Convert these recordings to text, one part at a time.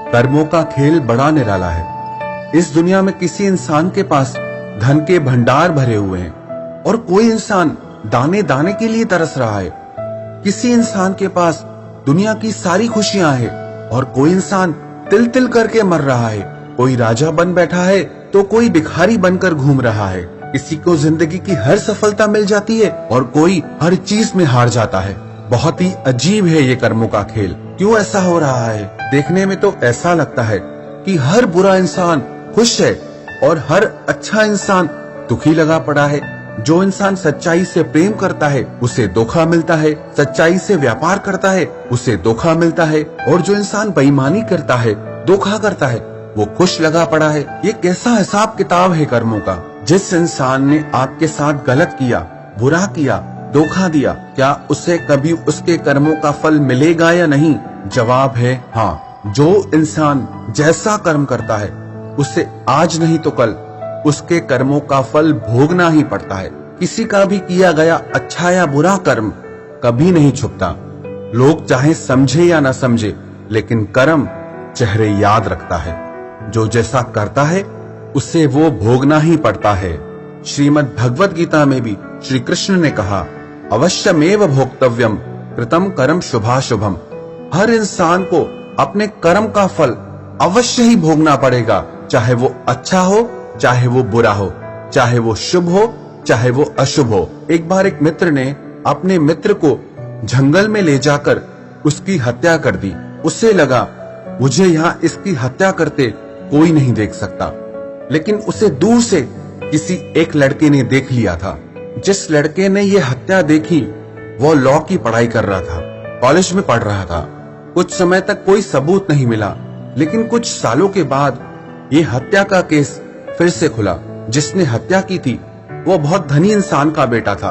कर्मों का खेल बड़ा निराला है। इस दुनिया में किसी इंसान के पास धन के भंडार भरे हुए हैं और कोई इंसान दाने दाने के लिए तरस रहा है। किसी इंसान के पास दुनिया की सारी खुशियां हैं और कोई इंसान तिल तिल करके मर रहा है। कोई राजा बन बैठा है तो कोई भिखारी बनकर घूम रहा है। किसी को जिंदगी की हर सफलता मिल जाती है और कोई हर चीज में हार जाता है। बहुत ही अजीब है ये कर्मों का खेल। क्यों ऐसा हो रहा है? देखने में तो ऐसा लगता है कि हर बुरा इंसान खुश है और हर अच्छा इंसान दुखी लगा पड़ा है। जो इंसान सच्चाई से प्रेम करता है उसे धोखा मिलता है, सच्चाई से व्यापार करता है उसे धोखा मिलता है, और जो इंसान बेईमानी करता है, धोखा करता है, वो खुश लगा पड़ा है। ये कैसा हिसाब किताब है कर्मों का? जिस इंसान ने आपके साथ गलत किया, बुरा किया, धोखा दिया, क्या उसे कभी उसके कर्मों का फल मिलेगा या नहीं? जवाब है हाँ। जो इंसान जैसा कर्म करता है उसे आज नहीं तो कल उसके कर्मों का फल भोगना ही पड़ता है। किसी का भी किया गया अच्छा या बुरा कर्म कभी नहीं छुपता। लोग चाहे समझे या ना समझे, लेकिन कर्म चेहरे याद रखता है। जो जैसा करता है उसे वो भोगना ही पड़ता है। श्रीमद् भगवत गीता में भी श्री कृष्ण ने कहा, अवश्यमेव भोक्तव्यम कृतम कर्म शुभाशुभम। हर इंसान को अपने कर्म का फल अवश्य ही भोगना पड़ेगा, चाहे वो अच्छा हो, चाहे वो बुरा हो, चाहे वो शुभ हो, चाहे वो अशुभ हो। एक बार एक मित्र ने अपने मित्र को जंगल में ले जाकर उसकी हत्या कर दी। उससे लगा मुझे यहाँ इसकी हत्या करते कोई नहीं देख सकता, लेकिन उसे दूर से किसी एक लड़के ने देख लिया था। जिस लड़के ने ये हत्या देखी वो लॉ की पढ़ाई कर रहा था, कॉलेज में पढ़ रहा था। कुछ समय तक कोई सबूत नहीं मिला, लेकिन कुछ सालों के बाद ये हत्या का केस फिर से खुला। जिसने हत्या की थी वो बहुत धनी इंसान का बेटा था।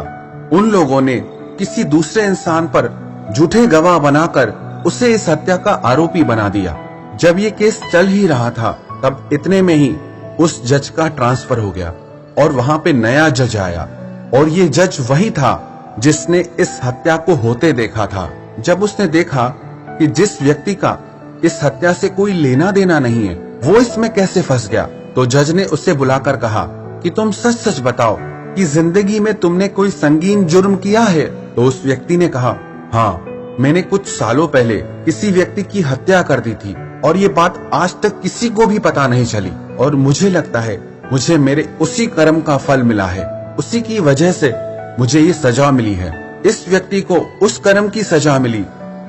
उन लोगों ने किसी दूसरे इंसान पर झूठे गवाह बनाकर उसे इस हत्या का आरोपी बना दिया। जब ये केस चल ही रहा था तब इतने में ही उस जज का ट्रांसफर हो गया और वहां पे नया जज आया, और ये जज वही था जिसने इस हत्या को होते देखा था। जब उसने देखा कि जिस व्यक्ति का इस हत्या से कोई लेना देना नहीं है वो इसमें कैसे फंस गया, तो जज ने उसे बुलाकर कहा कि तुम सच सच बताओ कि जिंदगी में तुमने कोई संगीन जुर्म किया है? तो उस व्यक्ति ने कहा, हाँ, मैंने कुछ सालों पहले किसी व्यक्ति की हत्या कर दी थी और ये बात आज तक किसी को भी पता नहीं चली, और मुझे लगता है मुझे मेरे उसी कर्म का फल मिला है। उसी की वजह से मुझे ये सजा मिली है। इस व्यक्ति को उस कर्म की सजा मिली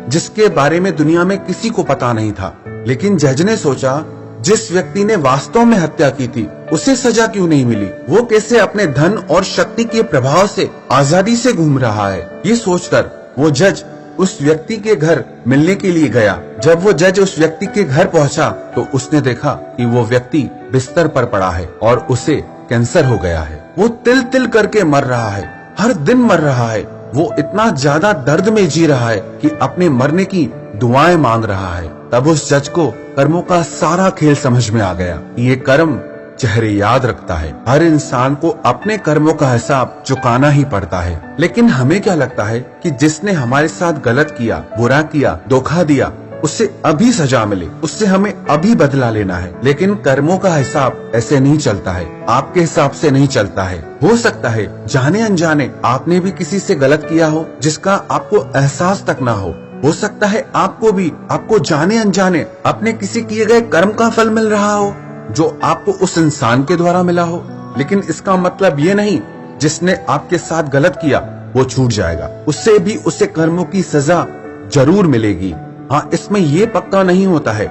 जिसके बारे में दुनिया में किसी को पता नहीं था। लेकिन जज ने सोचा, जिस व्यक्ति ने वास्तव में हत्या की थी उसे सजा क्यों नहीं मिली? वो कैसे अपने धन और शक्ति के प्रभाव से आजादी से घूम रहा है? ये सोचकर वो जज उस व्यक्ति के घर मिलने के लिए गया। जब वो जज उस व्यक्ति के घर पहुंचा तो उसने देखा कि वो व्यक्ति बिस्तर पर पड़ा है और उसे कैंसर हो गया है। वो तिल तिल करके मर रहा है, हर दिन मर रहा है। वो इतना ज्यादा दर्द में जी रहा है कि अपने मरने की दुआएं मांग रहा है। तब उस जज को कर्मों का सारा खेल समझ में आ गया। ये कर्म चेहरे याद रखता है। हर इंसान को अपने कर्मों का हिसाब चुकाना ही पड़ता है। लेकिन हमें क्या लगता है कि जिसने हमारे साथ गलत किया, बुरा किया, धोखा दिया, उससे अभी सजा मिले, उससे हमें अभी बदला लेना है। लेकिन कर्मों का हिसाब ऐसे नहीं चलता है, आपके हिसाब से नहीं चलता है। हो सकता है जाने अनजाने आपने भी किसी से गलत किया हो जिसका आपको एहसास तक ना हो सकता है आपको भी आपको जाने अनजाने अपने किसी किए गए कर्म का फल मिल रहा हो जो आपको उस इंसान के द्वारा मिला हो। लेकिन इसका मतलब ये नहीं जिसने आपके साथ गलत किया वो छूट जाएगा, उससे भी उसे कर्मों की सजा जरूर मिलेगी। हाँ, इसमें ये पक्का नहीं होता है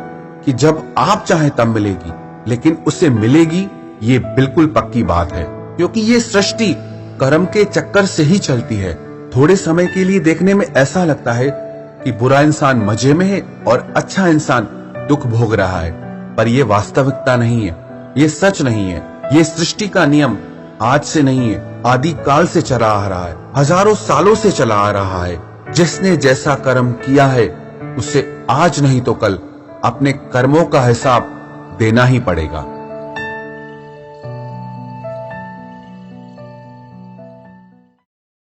कि जब आप चाहें तब मिलेगी, लेकिन उसे मिलेगी ये बिल्कुल पक्की बात है, क्योंकि ये सृष्टि कर्म के चक्कर से ही चलती है। थोड़े समय के लिए देखने में ऐसा लगता है कि बुरा इंसान मजे में है और अच्छा इंसान दुख भोग रहा है, पर ये वास्तविकता नहीं है, ये सच नहीं है। ये सृष्टि का नियम आज से नहीं है, आदि काल से चला आ रहा है, हजारों सालों से चला आ रहा है। जिसने जैसा कर्म किया है उसे आज नहीं तो कल अपने कर्मों का हिसाब देना ही पड़ेगा।